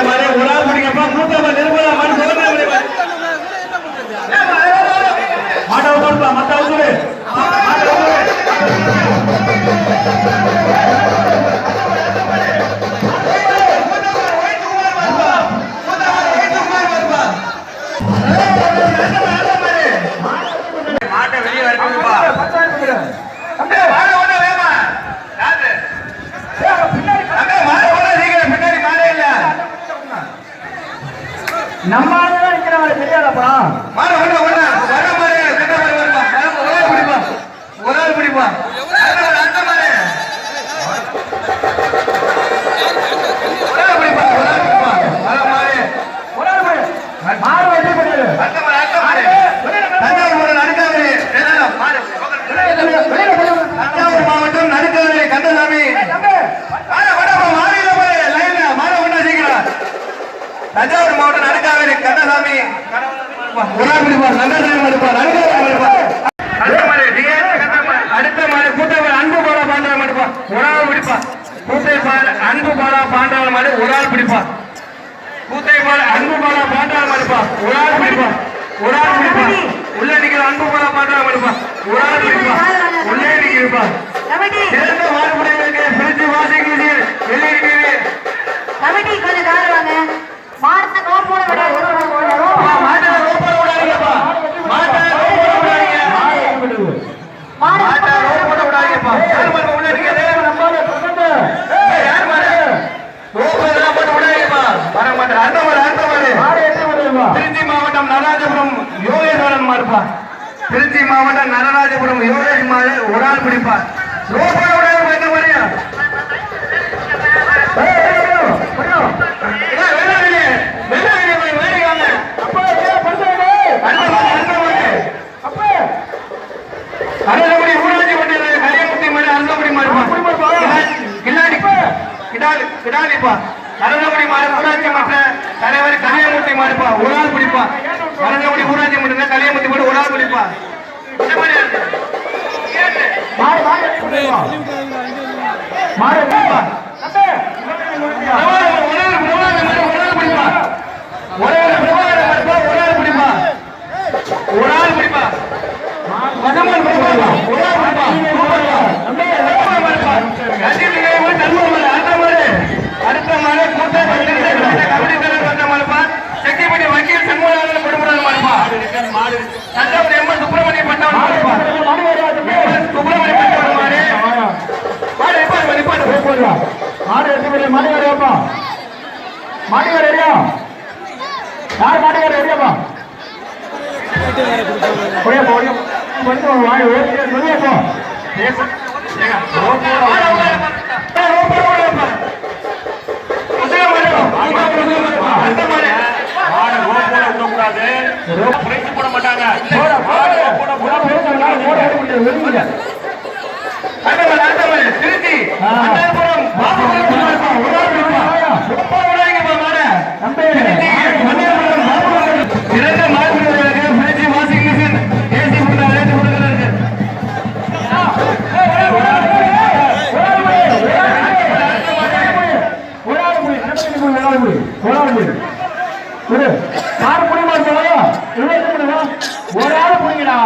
மாதிரி ஒரு ஆள் பிடிக்கப்பா மூத்த நிர்மலா மாதிரி மாட்ட ஊருப்பா மத்த ஊரு மாட்டை வெளியே வரப்பா நம்ம ஆளுதான் இருக்கிறவங்க தெரியாதப்பா ஒரு ஆள் பிடிப்பா தஞ்சாவூர் மாவட்டம் நடுக்காவிரி கந்தசாமி தஞ்சாவூர் மாவட்டம் நடுக்காவிரி கந்தசாமி அடுத்த மாதிரி கூட்டவர் அன்பு பாலா பாண்டவ மடுப்பா ஒரு ஆள் பிடிப்பா கூட்டை அன்பு பாலா பாண்டவ மாதிரி ஒரு ஆள் பிடிப்பா கூட்டை அன்பு பாலா பாண்டவ மடுப்பா ஒரு ஆள் பிடிப்பா ஒரு ஆள் பிடிப்பா உள்ள நிக்கிற அன்பு பாலா பாண்டவ மடுப்பா ஒரு ஆள் பிடிப்பா உள்ளே நிக்கிறப்பா சிறந்த மாறுபடைகளுக்கு பிரிச்சு வாசிக்கு வெளியே இருக்கிறது கொஞ்சம் காரணங்க மாட்ட ரோப்போட மாட்ட ரோப்போட விடாதீங்கப்பா மாட்ட ரோப்போட விடாதீங்க மாட்ட ரோப்போட விடாதீங்கப்பா யார் மாட்ட உள்ள இருக்குது யார் மாட்ட ரோப்போட போட்டு விடாதீங்கப்பா வர மாட்டேன் அந்த மாதிரி திருச்சி மாவட்டம் நடராஜபுரம் யோகேஸ்வரன் மாடுப்பா திருச்சி மாவட்டம் நடராஜபுரம் யோகேஷ் மாடு ஒரு ஆள் பிடிப்பா ரோப்போட விடாதீங்க எந்த மாதிரியா அரசகுடி ஊராட்சி மன்ற கலியமுத்தி மாதிரி அரசகுடி மாடுப்பா கிடாலிப்பா அரசகுடி மாடு ஊராட்சி மன்ற தலைவர் கலியமுத்தி மாடுப்பா ஒரு ஆள் பிடிப்பா அரசகுடி ஊராட்சி மன்ற கலியமுத்தி மாடு ஒரு ஆள் பிடிப்பா மாடு பிடிப்பா ஒரு ஆள் பிடிப்பா அடுத்த மாதிரி கபடி தலைவர் வந்த மாடுப்பா செக்கிப்பட்டி வக்கீல் சண்முகநாதன் குடும்பம் மாடுப்பா தஞ்சாவூர் எம்எஸ் சுப்பிரமணிய பட்டவன் மாடுப்பா சுப்பிரமணிய பட்டவன் மாடு மாடு நிப்பாட்டு மாடு எடுத்து மாடுகார் ஏப்பா மாடுகார் ரெடியா யார் மாடுகார் ரெடியாப்பா போட மாட்டாங்க திருச்சி சிறந்த மாடுகளுக்கு பிரிட்ஜ் வாஷிங் மிஷின் ஏசி போட்டு அழைத்து கொடுக்கிறார்கள் ஒரு ஆள் புரியுடா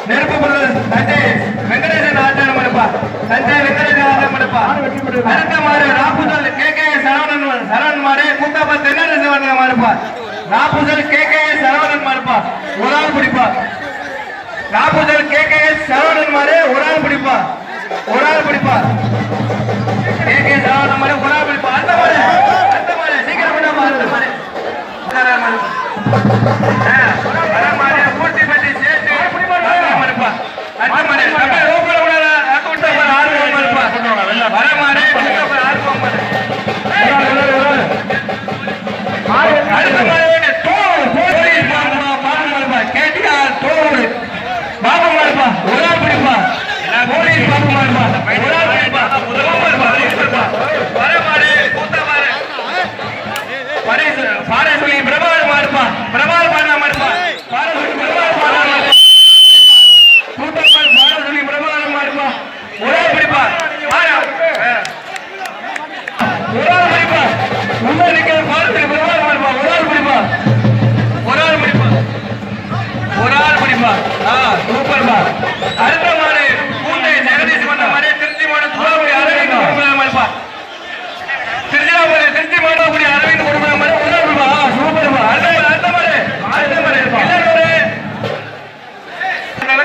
நெருப்பு தஞ்சை வெங்கடேசன் ஆட்டம் மடுப்பா தஞ்சை வெங்கடேசன் ஆட்டம் மடுப்பா அடுத்த மாடு ராப்புதல் கே சரவணன் மாடு கூத்தாப்பா தென்னரசு மாடுப்பா ராப்புதல் கே சரவணன் மாடுப்பா ஒரு ஆள் பிடிப்பா ராப்புதல் கே சரவணன் மாடு ஒரு ஆள் பிடிப்பா ஒரு ஆள் பிடிப்பா கே சரவணன் மாடு ஒரு ஆள் பிடிப்பா அந்த மாடு சீக்கிரம் மாடு பூர்த்தி பற்றி சேர்த்து மடுப்பா அடுத்த மாடு வரமாடு ஆர்வம் அடுத்த மாடு கேட்டியார் தோடு பாபு மாடுப்பா ஒரு ஆள் பிடிப்பா போலீஸ் பாபு மாடுப்பா ஒரு ஆள் பிடிப்பா வரமாடு கூத்தமாடு பாரேஸ்வரி பிரபால் மாடுப்பா பிரபால் மாடுப்பா சூப்பர்பா. அடுத்த மாடு பூண்டை ஜெகதீஷ் வந்த மாதிரி திருச்சி மாடு துவாபுரி அரவிந்த் கொடுக்கலாமப்பா. திருச்சி மாடு அரவிந்த் கொடுக்கலாம சூப்பர்பா. அடுத்த மாடு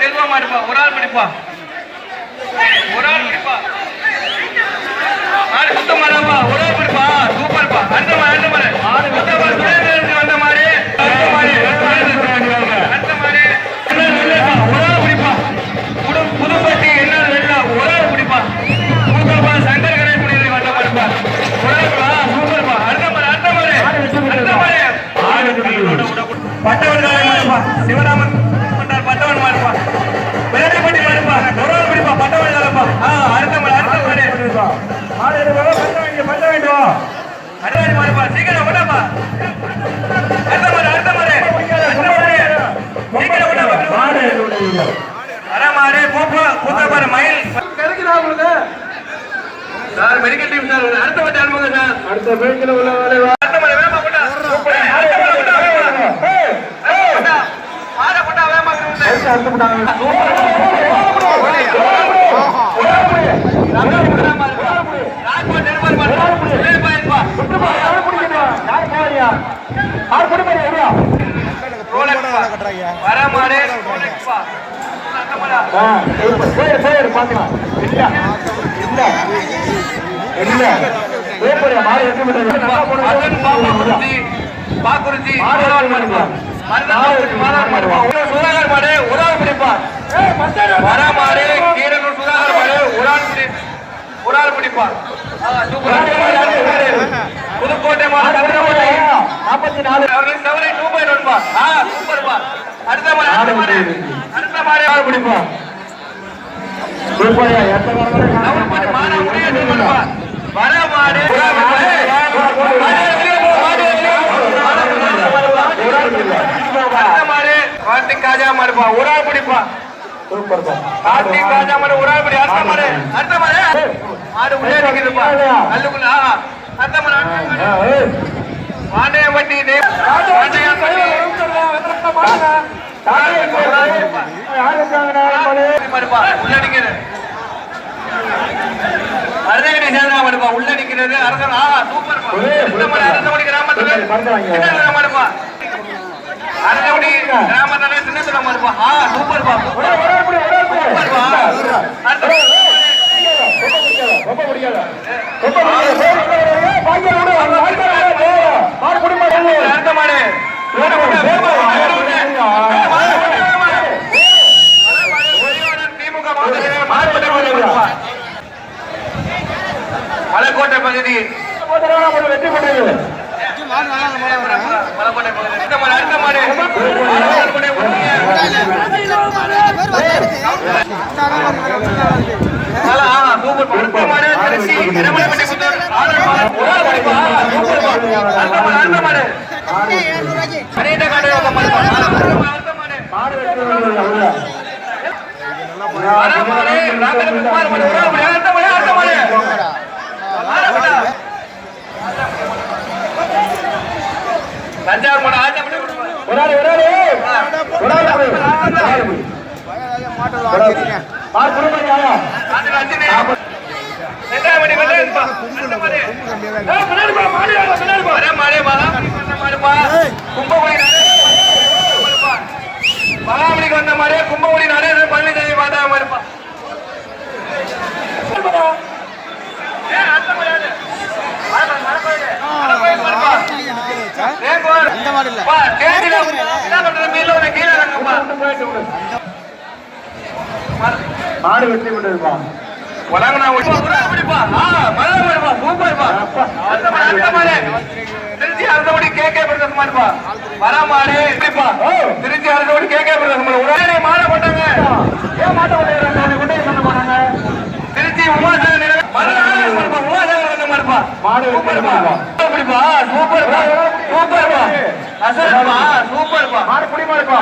செல்வா மாடுப்பா. ஒரு ஆள் பிடிப்பா. மாடு சுத்த மாடப்பா. ஒரு ஆள் பிடிப்பா. சூப்பர்பா. அடுத்த மாடு வந்த மாதிரி புதுப்பட்டி என்ன வெள்ள ஒரு ஆள் பிடிப்பா. சூப்பர்பா. சங்கர் கணேஷ் முடிவு வந்த மாடுப்பா. ஒரு ஆள் சூப்பர்பா. அடுத்த மாடு பட்டவன் மாடுப்பா. சிவராமன் பட்டவன் மாடுப்பா. வேலைப்பட்டி மாடுப்பா. ஒரு ஆள் பிடிப்பா. பட்டவன் தானப்பா. அடுத்த மாடு அடிவாடி மாடுப்பா. சீக்கிரம் விடாப்பா. அடுத்த மாடு சீக்கிரம் விடாப்பா. வரமாடு கூத்தாப்பாரு மயில் சார் மெடிக்கல் டீம் சார். அடுத்த மாடு அனுப்புங்க சார். அடுத்த பேங்கில் உள்ள அடுத்த மாடு வேமா போட்டா. மாட போட்டா வேமா வரமாடு பாக்குறிச்சி சுதாகர் மாடு ஒரு ஆள் பிடிப்பா. வரமாடு கீரனூர் சுதாகர் மாடு ஒரு ஆள் பிடிப்பா. புதுக்கோட்டை மாடு 44 2.1 சூப்பர்பா. அடுத்த மாடு பிடிப்பா. வரமாடு கார்த்திக் ராஜா மாடுப்பா. ஒரு ஆள் பிடிப்பா. கார்த்திக் ராஜா மாடு ஒரு ஆள் பிடி. அடுத்த மாடு மாடு உள்ளே நிக்குதுப்பா. கல்லுக்குள்ள அடுத்த மாடு பாண்டியப்பட்டி உள்ள நிக்கிறது. அருணகிரி சேர்ந்தா மாடுப்பா. உள்ள நிக்கிறது அரசன். சூப்பர். அரசமணி கிராமத்துல மாடுப்பா. அரசமணி கிராமத்துல சின்னத்துல மாடுப்பா. சூப்பர்பா. அடுத்த மாடு மலைக்கோட்டை பகுதி வெற்றி பெற்றது. தஞ்சாவூர் மாடு ஆச்சப்பட்டு மகாமணிக்கு வந்த மாதிரி கும்பகுடி நடேச பழனிசாமி பார்த்தா மாதிரிப்பா. மாடு வெற்றி கொண்டிருப்பா. திருச்சி அரசோடி கேகே பிரதேசம் மாடுப்பா. வரமாடு திருச்சி அரசோடி கேகே பிரதேசம் உடனே மாட போட்டாங்க. ஏன் மாட்ட போட்டாங்க? திருச்சி உமாசங்கர் உமாசங்கர் மாடுப்பா. மாடு சூப்பர்பா. சூப்பர்பா. சூப்பர்பா. சூப்பர்பா. அசல்பா. சூப்பர்பா. மாடு குடிமாடுப்பா.